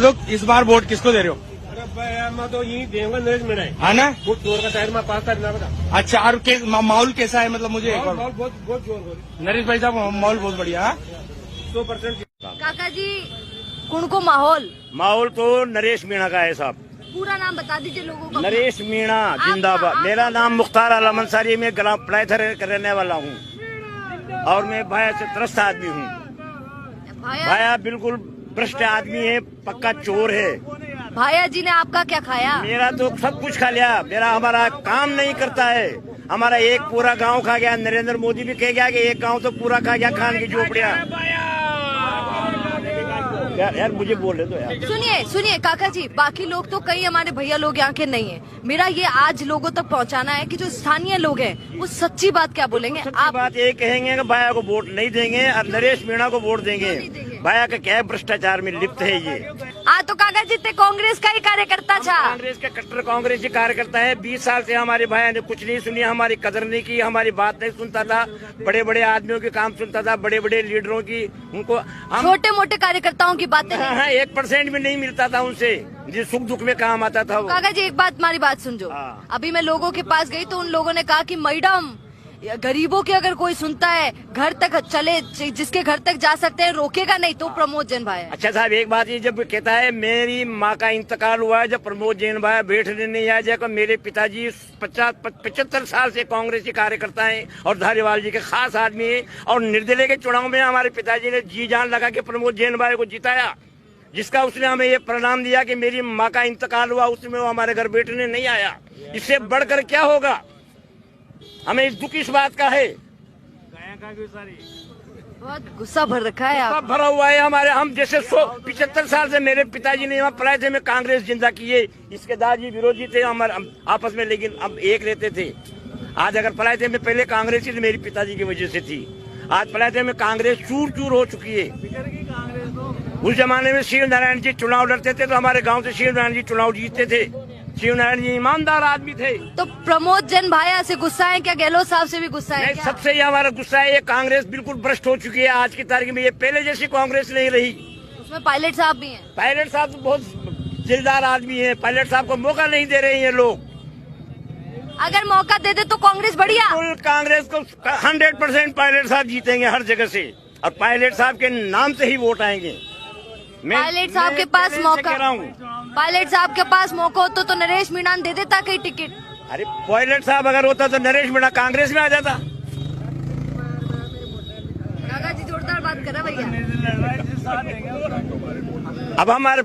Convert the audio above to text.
तो इस बार वोट किसको दे रहे हो? मैं तो यही देंगे नरेश मीणा है ना? बहुत जोर का टायर में पास करना बता। अच्छा, और माहौल कैसा है? मतलब मुझे माहौल बहुत जोर। नरेश भाई साहब माहौल बहुत बढ़िया। 100%। काका जी कुणको माहौल तो नरेश मीणा का है साहब। पूरा नाम बता दीजिए लोगों को। नरेश मीणा जिंदाबाद। मेरा नाम मुख्तार आलम अंसारी, मैं ग्राम पलायथर रहने वाला हूँ और मैं भाया से त्रस्त आदमी हूँ। भाया बिल्कुल भ्रष्ट आदमी है, पक्का चोर है। भाया जी ने आपका क्या खाया? मेरा तो सब कुछ खा लिया। हमारा काम नहीं करता है। हमारा एक पूरा गांव खा गया। नरेंद्र मोदी भी कह गया कि एक गांव तो पूरा खा गया खान की झोपड़ियाँ। यार मुझे बोले दो यार। सुनिए काका जी, बाकी लोग तो कई हमारे भैया लोग यहाँ के नहीं है। मेरा ये आज लोगों तक पहुँचाना है कि जो स्थानीय लोग हैं वो सच्ची बात क्या बोलेंगे। आप बात ये कहेंगे कि भाया को वोट नहीं देंगे और नरेश मीणा को वोट देंगे। भाया का क्या भ्रष्टाचार में लिप्त है ये। तो काका जी ते कांग्रेस का ही कार्यकर्ता था। कांग्रेस का कट्टर कांग्रेस ही कार्यकर्ता है। 20 साल से हमारे भाई ने कुछ नहीं सुनी, हमारी कदर नहीं की, हमारी बात नहीं सुनता था। बड़े बड़े आदमियों के काम सुनता था, बड़े बड़े लीडरों की। उनको छोटे मोटे कार्यकर्ताओं की बातें 1% भी नहीं मिलता था उनसे, जिस सुख दुख में काम आता था वो। काका जी एक बात, हमारी बात सुन। अभी मैं लोगों के पास गई तो उन लोगों ने कहा कि मैडम गरीबों की अगर कोई सुनता है घर तक चले, जिसके घर तक जा सकते हैं रोकेगा नहीं तो प्रमोद जैन भाई। अच्छा साहब एक बात ये, जब कहता है मेरी माँ का इंतकाल हुआ है, जब प्रमोद जैन भाई बैठने नहीं आया जाएगा। मेरे पिताजी 75 साल से कांग्रेस के कार्यकर्ता हैं और धारीवाल जी के खास आदमी है। और निर्दलीय के चुनाव में हमारे पिताजी ने जी जान लगा के प्रमोद जैन भाई को जिताया, जिसका उसने हमें ये परिणाम दिया कि मेरी माँ का इंतकाल हुआ, उसमें वो हमारे घर बैठने नहीं आया। इससे बढ़कर क्या होगा? हमें इस दुख इस बात का है। बहुत गुस्सा भर रखा है आप। भरा हुआ है हमारे। हम जैसे 75 साल से मेरे पिताजी ने यहाँ पलाए थे में कांग्रेस जिंदा की है। इसके दादी विरोधी थे हमारे आपस में, लेकिन अब एक रहते थे। आज अगर पलाए थे में पहले कांग्रेस ही मेरी पिताजी की वजह से थी। आज पलाए थे में कांग्रेस चूर चूर हो चुकी है। उस जमाने में शिव नारायण जी चुनाव लड़ते थे तो हमारे गाँव से शिव नारायण जी चुनाव जीतते थे। शिव नारायण जी ईमानदार आदमी थे। तो प्रमोद जैन भाया से गुस्सा है क्या? गहलोत साहब से भी गुस्सा है क्या? सबसे ही हमारा गुस्सा है। ये कांग्रेस बिल्कुल भ्रष्ट हो चुकी है आज की तारीख में। ये पहले जैसी कांग्रेस नहीं रही। उसमें पायलट साहब भी हैं। पायलट साहब तो बहुत दिलदार आदमी है। पायलट साहब को मौका नहीं दे रहे हैं ये लोग। अगर मौका दे दे तो कांग्रेस बढ़िया। कांग्रेस को 100% पायलट साहब जीतेंगे हर जगह से, और पायलट साहब के नाम से ही वोट आएंगे। पायलट साहब के पास मौका, पायलट साहब के पास मौका होता तो नरेश मीणा दे देता कई टिकट। अरे पायलट साहब अगर होता तो नरेश मीणा कांग्रेस में आ जाता। काका जी जोरदार बात कर रहा भैया। अब हमारे